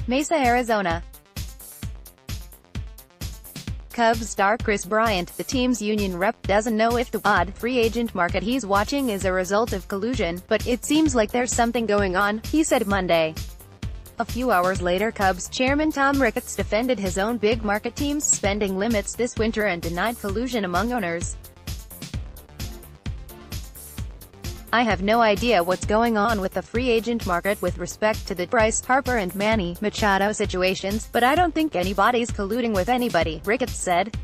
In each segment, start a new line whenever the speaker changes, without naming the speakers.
Mesa, Arizona. Cubs star Kris Bryant, the team's union rep, doesn't know if the odd free agent market he's watching is a result of collusion, but it seems like there's something going on, he said Monday. A few hours later, Cubs chairman Tom Ricketts defended his own big market team's spending limits this winter and denied collusion among owners. "I have no idea what's going on with the free agent market with respect to the Bryce, Harper and Manny, Machado situations, but I don't think anybody's colluding with anybody," Ricketts said.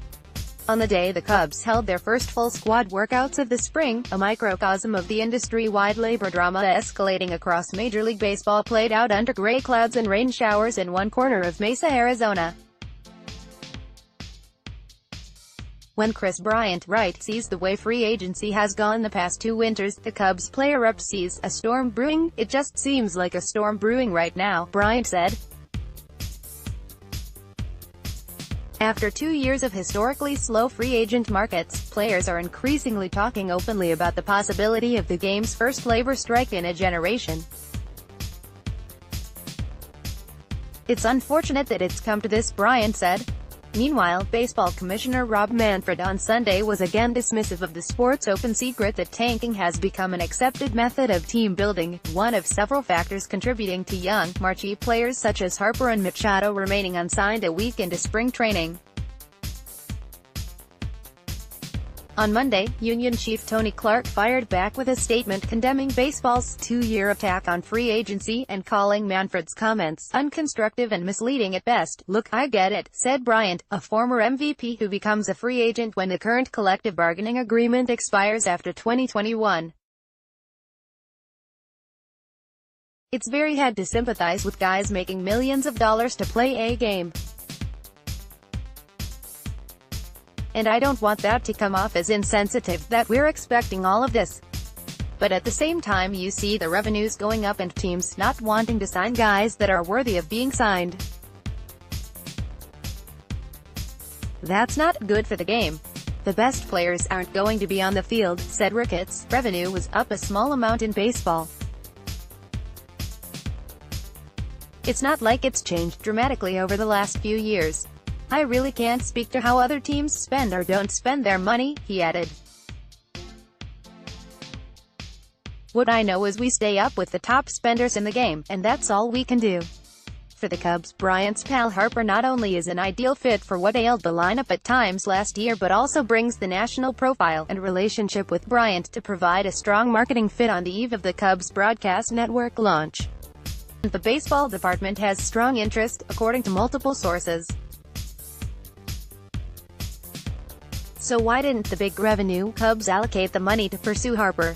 On the day the Cubs held their first full squad workouts of the spring, a microcosm of the industry-wide labor drama escalating across Major League Baseball played out under gray clouds and rain showers in one corner of Mesa, Arizona. When Kris Bryant sees the way free agency has gone the past 2 winters, the Cubs player-up sees a storm brewing. "It just seems like a storm brewing right now," Bryant said. After 2 years of historically slow free agent markets, players are increasingly talking openly about the possibility of the game's first labor strike in a generation. "It's unfortunate that it's come to this," Bryant said. Meanwhile, Baseball Commissioner Rob Manfred on Sunday was again dismissive of the sport's open secret that tanking has become an accepted method of team building, one of several factors contributing to young, marquee players such as Harper and Machado remaining unsigned a week into spring training. On Monday, Union Chief Tony Clark fired back with a statement condemning baseball's 2-year attack on free agency, and calling Manfred's comments unconstructive and misleading at best. "Look, I get it," said Bryant, a former MVP who becomes a free agent when the current collective bargaining agreement expires after 2021. "It's very hard to sympathize with guys making millions of dollars to play a game. And I don't want that to come off as insensitive, that we're expecting all of this. But at the same time you see the revenues going up and teams not wanting to sign guys that are worthy of being signed. That's not good for the game. The best players aren't going to be on the field," said Ricketts. Revenue was up a small amount in baseball. "It's not like it's changed dramatically over the last few years. I really can't speak to how other teams spend or don't spend their money," he added. "What I know is we stay up with the top spenders in the game, and that's all we can do." For the Cubs, Bryant's pal Harper not only is an ideal fit for what ailed the lineup at times last year but also brings the national profile and relationship with Bryant to provide a strong marketing fit on the eve of the Cubs broadcast network launch. The baseball department has strong interest, according to multiple sources. So why didn't the big revenue Cubs allocate the money to pursue Harper?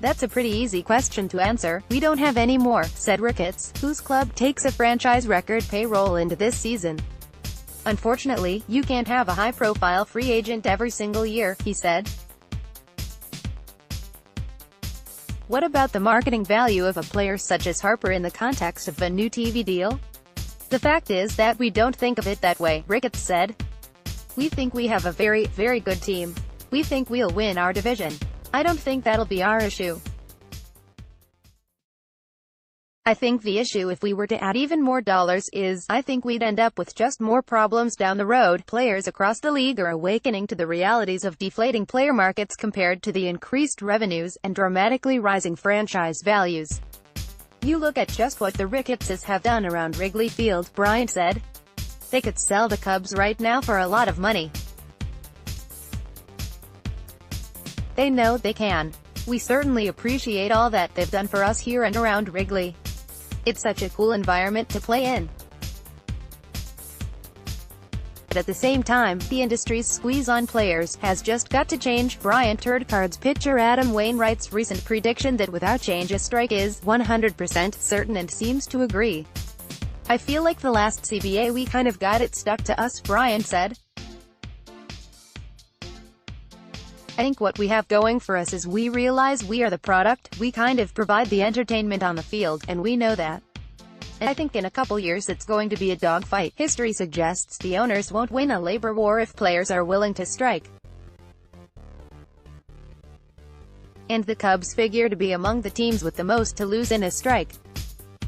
That's a pretty easy question to answer. "We don't have any more," said Ricketts, whose club takes a franchise record payroll into this season. "Unfortunately, you can't have a high-profile free agent every single year," he said. "What about the marketing value of a player such as Harper in the context of a new TV deal? The fact is that we don't think of it that way," Ricketts said. "We think we have a very, very good team. We think we'll win our division. I don't think that'll be our issue. I think the issue if we were to add even more dollars is, I think we'd end up with just more problems down the road." Players across the league are awakening to the realities of deflating player markets compared to the increased revenues and dramatically rising franchise values. "You look at just what the Rickettses have done around Wrigley Field," Bryant said. "They could sell the Cubs right now for a lot of money. They know they can. We certainly appreciate all that they've done for us here and around Wrigley. It's such a cool environment to play in. But at the same time, the industry's squeeze on players has just got to change." Bryant heard Cards pitcher Adam Wainwright's recent prediction that without change a strike is 100% certain and seems to agree. "I feel like the last CBA we kind of got it stuck to us," Bryant said. "I think what we have going for us is we realize we are the product, we kind of provide the entertainment on the field, and we know that. And I think in a couple years it's going to be a dogfight. History suggests the owners won't win a labor war if players are willing to strike. And the Cubs figure to be among the teams with the most to lose in a strike.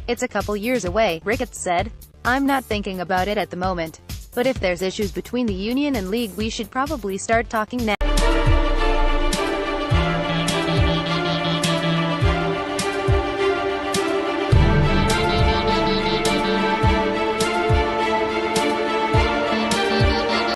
It's a couple years away," Ricketts said. I'm not thinking about it at the moment. But if there's issues between the union and league, we should probably start talking now.